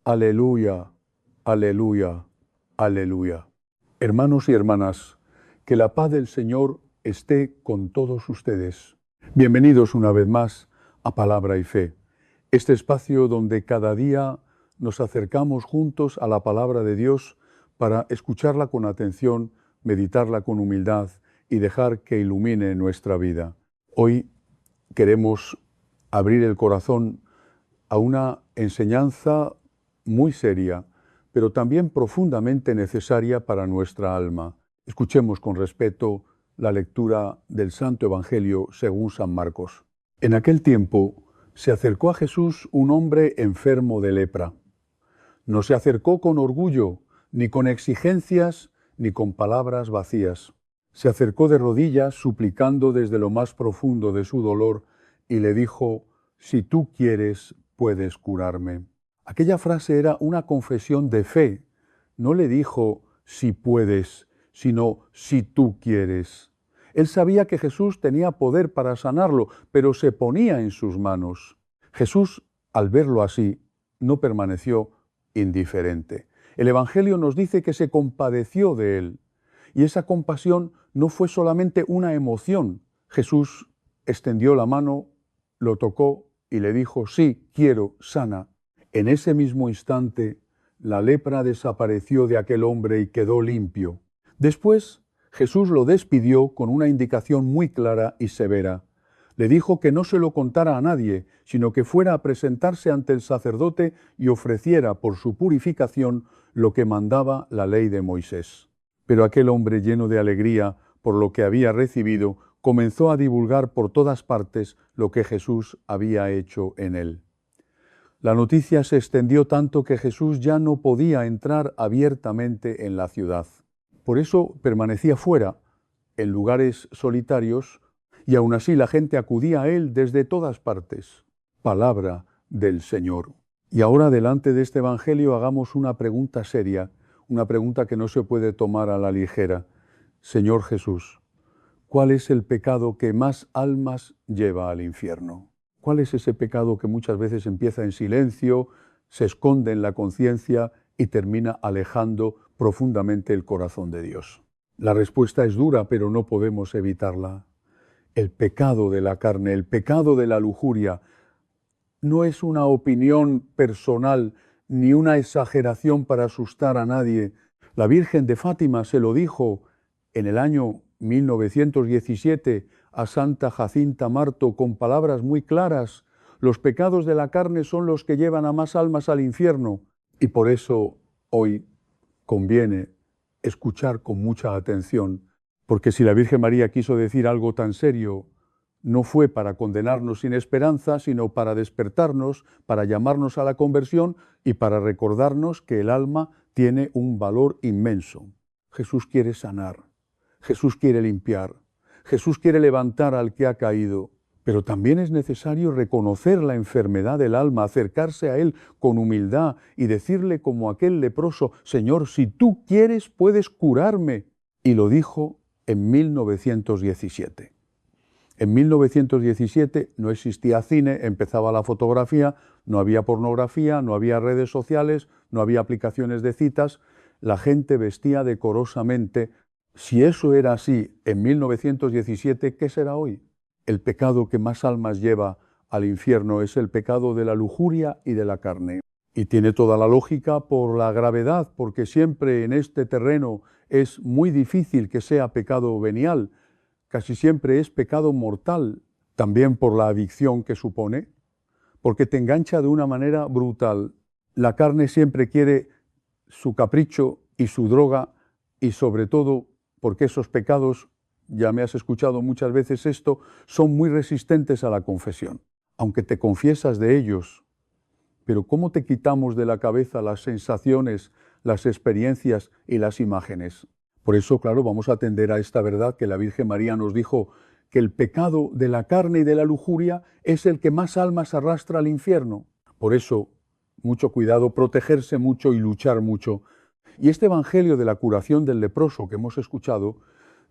Aleluya, aleluya, aleluya. Hermanos y hermanas, que la paz del Señor esté con todos ustedes. Bienvenidos una vez más a Palabra y Fe, este espacio donde cada día nos acercamos juntos a la palabra de Dios para escucharla con atención, meditarla con humildad y dejar que ilumine nuestra vida. Hoy queremos abrir el corazón a una enseñanza muy seria, pero también profundamente necesaria para nuestra alma. Escuchemos con respeto la lectura del Santo Evangelio según San Marcos. En aquel tiempo se acercó a Jesús un hombre enfermo de lepra. No se acercó con orgullo, ni con exigencias, ni con palabras vacías. Se acercó de rodillas, suplicando desde lo más profundo de su dolor, y le dijo: «Si tú quieres, puedes curarme». Aquella frase era una confesión de fe. No le dijo «si puedes», sino «si tú quieres». Él sabía que Jesús tenía poder para sanarlo, pero se ponía en sus manos. Jesús, al verlo así, no permaneció indiferente. El Evangelio nos dice que se compadeció de él. Y esa compasión no fue solamente una emoción. Jesús extendió la mano, lo tocó y le dijo: «Sí, quiero, sana». En ese mismo instante, la lepra desapareció de aquel hombre y quedó limpio. Después, Jesús lo despidió con una indicación muy clara y severa. Le dijo que no se lo contara a nadie, sino que fuera a presentarse ante el sacerdote y ofreciera por su purificación lo que mandaba la ley de Moisés. Pero aquel hombre, lleno de alegría por lo que había recibido, comenzó a divulgar por todas partes lo que Jesús había hecho en él. La noticia se extendió tanto que Jesús ya no podía entrar abiertamente en la ciudad. Por eso permanecía fuera, en lugares solitarios, y aún así la gente acudía a él desde todas partes. Palabra del Señor. Y ahora, delante de este Evangelio, hagamos una pregunta seria, una pregunta que no se puede tomar a la ligera. Señor Jesús, ¿cuál es el pecado que más almas lleva al infierno? ¿Cuál es ese pecado que muchas veces empieza en silencio, se esconde en la conciencia y termina alejando profundamente el corazón de Dios? La respuesta es dura, pero no podemos evitarla. El pecado de la carne, el pecado de la lujuria, no es una opinión personal ni una exageración para asustar a nadie. La Virgen de Fátima se lo dijo en el año 1917 a Santa Jacinta Marto con palabras muy claras: los pecados de la carne son los que llevan a más almas al infierno. Y por eso hoy conviene escuchar con mucha atención, porque si la Virgen María quiso decir algo tan serio, no fue para condenarnos sin esperanza, sino para despertarnos, para llamarnos a la conversión y para recordarnos que el alma tiene un valor inmenso. Jesús quiere sanar, Jesús quiere limpiar, Jesús quiere levantar al que ha caído, pero también es necesario reconocer la enfermedad del alma, acercarse a Él con humildad y decirle como aquel leproso: «Señor, si tú quieres, puedes curarme». Y lo dijo en 1917. En 1917 no existía cine, empezaba la fotografía, no había pornografía, no había redes sociales, no había aplicaciones de citas. La gente vestía decorosamente. Si eso era así en 1917, ¿qué será hoy? El pecado que más almas lleva al infierno es el pecado de la lujuria y de la carne. Y tiene toda la lógica por la gravedad, porque siempre en este terreno es muy difícil que sea pecado venial. Casi siempre es pecado mortal, también por la adicción que supone, porque te engancha de una manera brutal. La carne siempre quiere su capricho y su droga, y sobre todo porque esos pecados, ya me has escuchado muchas veces esto, son muy resistentes a la confesión. Aunque te confiesas de ellos, pero ¿cómo te quitamos de la cabeza las sensaciones, las experiencias y las imágenes? Por eso, claro, vamos a atender a esta verdad que la Virgen María nos dijo, que el pecado de la carne y de la lujuria es el que más almas arrastra al infierno. Por eso, mucho cuidado, protegerse mucho y luchar mucho. Y este Evangelio de la curación del leproso que hemos escuchado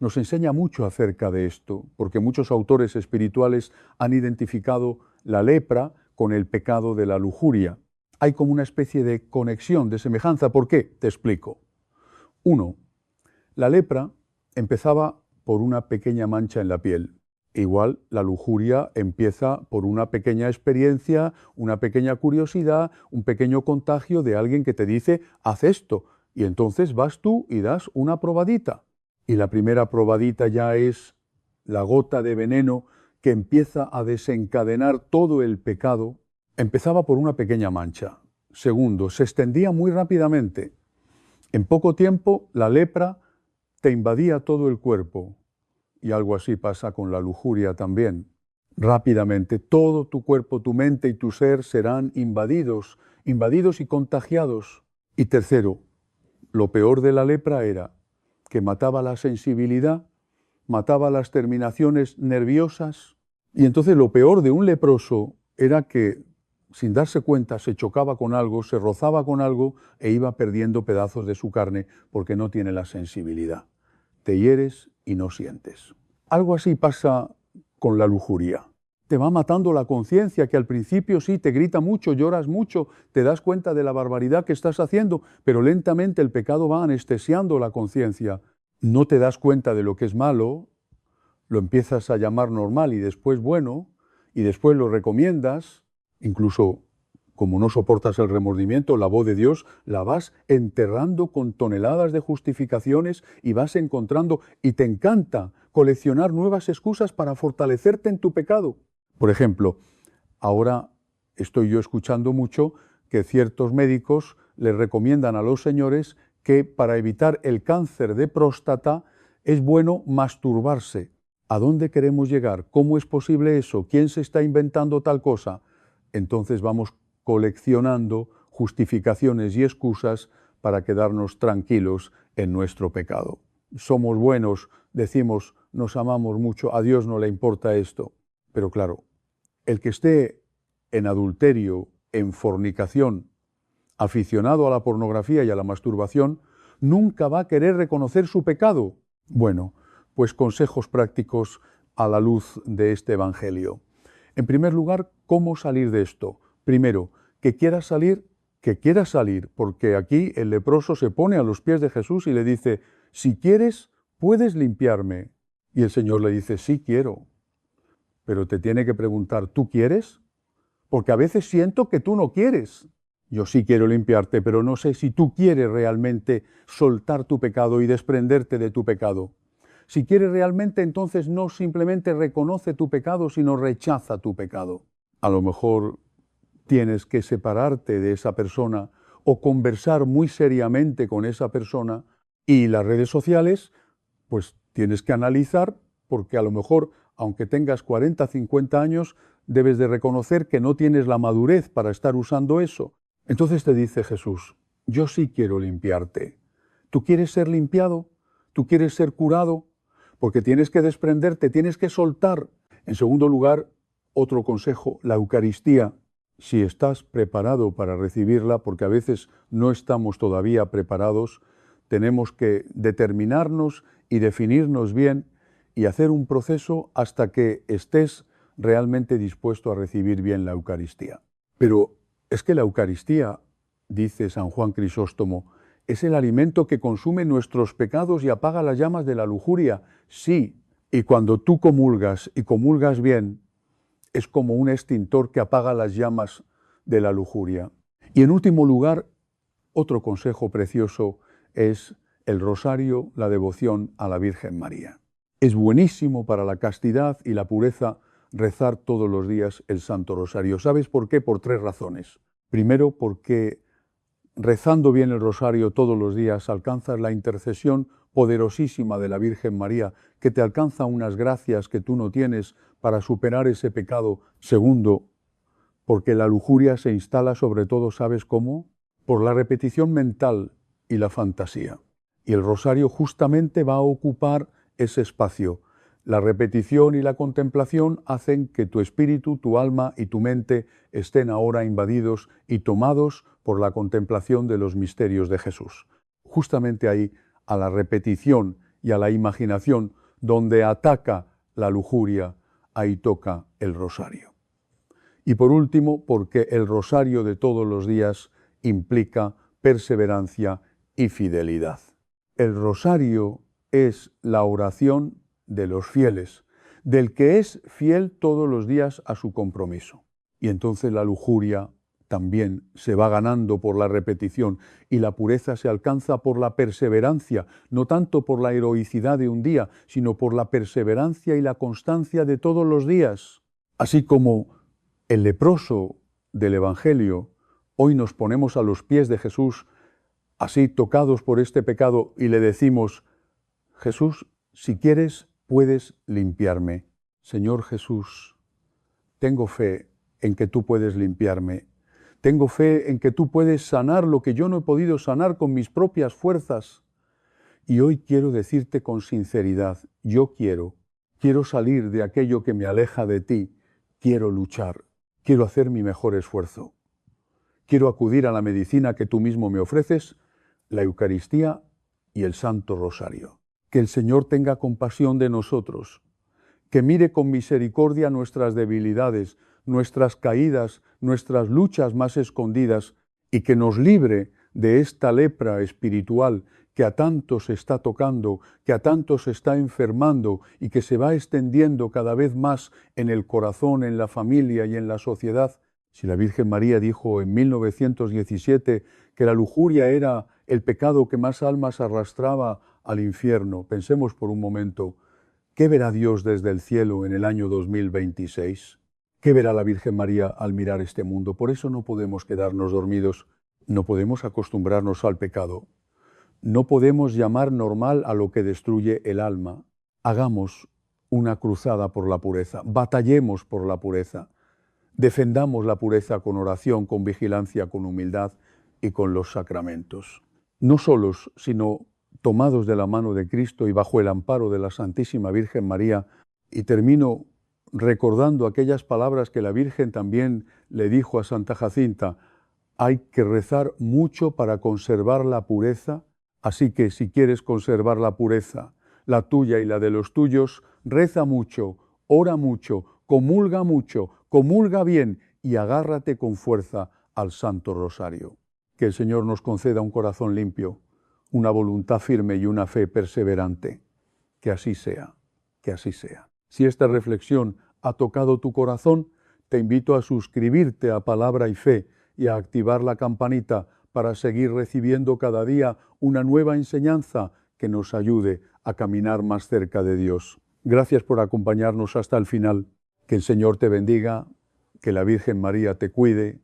nos enseña mucho acerca de esto, porque muchos autores espirituales han identificado la lepra con el pecado de la lujuria. hay como una especie de conexión, de semejanza. ¿Por qué? Te explico. 1. La lepra empezaba por una pequeña mancha en la piel. Igual la lujuria empieza por una pequeña experiencia, una pequeña curiosidad, un pequeño contagio de alguien que te dice, haz esto. Y entonces vas tú y das una probadita. Y la primera probadita ya es la gota de veneno que empieza a desencadenar todo el pecado. Empezaba por una pequeña mancha. Segundo, se extendía muy rápidamente. En poco tiempo la lepra te invadía todo el cuerpo. Y algo así pasa con la lujuria también. Rápidamente todo tu cuerpo, tu mente y tu ser serán invadidos y contagiados. Y tercero, lo peor de la lepra era que mataba la sensibilidad, mataba las terminaciones nerviosas. Y entonces lo peor de un leproso era que, sin darse cuenta, se chocaba con algo, se rozaba con algo e iba perdiendo pedazos de su carne porque no tiene la sensibilidad. Te hieres y no sientes. Algo así pasa con la lujuria. Te va matando la conciencia, que al principio sí te grita mucho, lloras mucho, te das cuenta de la barbaridad que estás haciendo, pero lentamente el pecado va anestesiando la conciencia. No te das cuenta de lo que es malo, lo empiezas a llamar normal y después bueno, y después lo recomiendas, incluso como no soportas el remordimiento, la voz de Dios la vas enterrando con toneladas de justificaciones y vas encontrando, y te encanta coleccionar nuevas excusas para fortalecerte en tu pecado. Por ejemplo, ahora estoy yo escuchando mucho que ciertos médicos les recomiendan a los señores que para evitar el cáncer de próstata es bueno masturbarse. ¿A dónde queremos llegar? ¿Cómo es posible eso? ¿Quién se está inventando tal cosa? Entonces vamos coleccionando justificaciones y excusas para quedarnos tranquilos en nuestro pecado. Somos buenos, decimos, nos amamos mucho, a Dios no le importa esto. Pero claro, el que esté en adulterio, en fornicación, aficionado a la pornografía y a la masturbación, nunca va a querer reconocer su pecado. Bueno, pues consejos prácticos a la luz de este Evangelio. En primer lugar, ¿cómo salir de esto? Primero, que quieras salir, porque aquí el leproso se pone a los pies de Jesús y le dice, si quieres, puedes limpiarme. Y el Señor le dice, sí quiero. Pero te tiene que preguntar, ¿tú quieres? Porque a veces siento que tú no quieres. Yo sí quiero limpiarte, pero no sé si tú quieres realmente soltar tu pecado y desprenderte de tu pecado. Si quieres realmente, entonces no simplemente reconoce tu pecado, sino rechaza tu pecado. A lo mejor tienes que separarte de esa persona o conversar muy seriamente con esa persona, y las redes sociales, pues tienes que analizar, porque a lo mejor, aunque tengas 40, 50 años, debes de reconocer que no tienes la madurez para estar usando eso. Entonces te dice Jesús, yo sí quiero limpiarte. ¿Tú quieres ser limpiado? ¿Tú quieres ser curado? Porque tienes que desprenderte, tienes que soltar. En segundo lugar, otro consejo, la Eucaristía. Si estás preparado para recibirla, porque a veces no estamos todavía preparados, tenemos que determinarnos y definirnos bien y hacer un proceso hasta que estés realmente dispuesto a recibir bien la Eucaristía. Pero es que la Eucaristía, dice San Juan Crisóstomo, es el alimento que consume nuestros pecados y apaga las llamas de la lujuria. Sí, y cuando tú comulgas y comulgas bien, es como un extintor que apaga las llamas de la lujuria. Y en último lugar, otro consejo precioso es el rosario, la devoción a la Virgen María. Es buenísimo para la castidad y la pureza rezar todos los días el Santo Rosario. ¿Sabes por qué? Por 3 razones. Primero, porque rezando bien el rosario todos los días alcanzas la intercesión poderosísima de la Virgen María, que te alcanza unas gracias que tú no tienes para superar ese pecado. Segundo, porque la lujuria se instala sobre todo, ¿sabes cómo? Por la repetición mental y la fantasía. Y el rosario justamente va a ocupar ese espacio. La repetición y la contemplación hacen que tu espíritu, tu alma y tu mente estén ahora invadidos y tomados por la contemplación de los misterios de Jesús. Justamente ahí, a la repetición y a la imaginación, donde ataca la lujuria, ahí toca el rosario. Y por último, porque el rosario de todos los días implica perseverancia y fidelidad. El rosario es la oración de los fieles, del que es fiel todos los días a su compromiso. Y entonces la lujuria también se va ganando por la repetición y la pureza se alcanza por la perseverancia, no tanto por la heroicidad de un día, sino por la perseverancia y la constancia de todos los días. Así como el leproso del Evangelio, hoy nos ponemos a los pies de Jesús, así tocados por este pecado, y le decimos: Jesús, si quieres, puedes limpiarme. Señor Jesús, tengo fe en que tú puedes limpiarme. Tengo fe en que tú puedes sanar lo que yo no he podido sanar con mis propias fuerzas. Y hoy quiero decirte con sinceridad, yo quiero salir de aquello que me aleja de ti, quiero luchar, quiero hacer mi mejor esfuerzo. Quiero acudir a la medicina que tú mismo me ofreces, la Eucaristía y el Santo Rosario. Que el Señor tenga compasión de nosotros, que mire con misericordia nuestras debilidades, nuestras caídas, nuestras luchas más escondidas, y que nos libre de esta lepra espiritual que a tantos está tocando, que a tantos está enfermando y que se va extendiendo cada vez más en el corazón, en la familia y en la sociedad. Si la Virgen María dijo en 1917 que la lujuria era el pecado que más almas arrastraba al infierno, pensemos por un momento, ¿qué verá Dios desde el cielo en el año 2026? ¿Qué verá la Virgen María al mirar este mundo? Por eso no podemos quedarnos dormidos, no podemos acostumbrarnos al pecado, no podemos llamar normal a lo que destruye el alma. Hagamos una cruzada por la pureza, batallemos por la pureza, defendamos la pureza con oración, con vigilancia, con humildad y con los sacramentos. No solos, sino tomados de la mano de Cristo y bajo el amparo de la Santísima Virgen María. Y termino recordando aquellas palabras que la Virgen también le dijo a Santa Jacinta: hay que rezar mucho para conservar la pureza, así que si quieres conservar la pureza, la tuya y la de los tuyos, reza mucho, ora mucho, comulga bien y agárrate con fuerza al Santo Rosario. Que el Señor nos conceda un corazón limpio, una voluntad firme y una fe perseverante. Que así sea, que así sea. Si esta reflexión ha tocado tu corazón, te invito a suscribirte a Palabra y Fe y a activar la campanita para seguir recibiendo cada día una nueva enseñanza que nos ayude a caminar más cerca de Dios. Gracias por acompañarnos hasta el final. Que el Señor te bendiga, que la Virgen María te cuide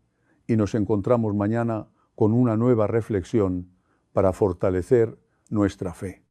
y nos encontramos mañana con una nueva reflexión para fortalecer nuestra fe.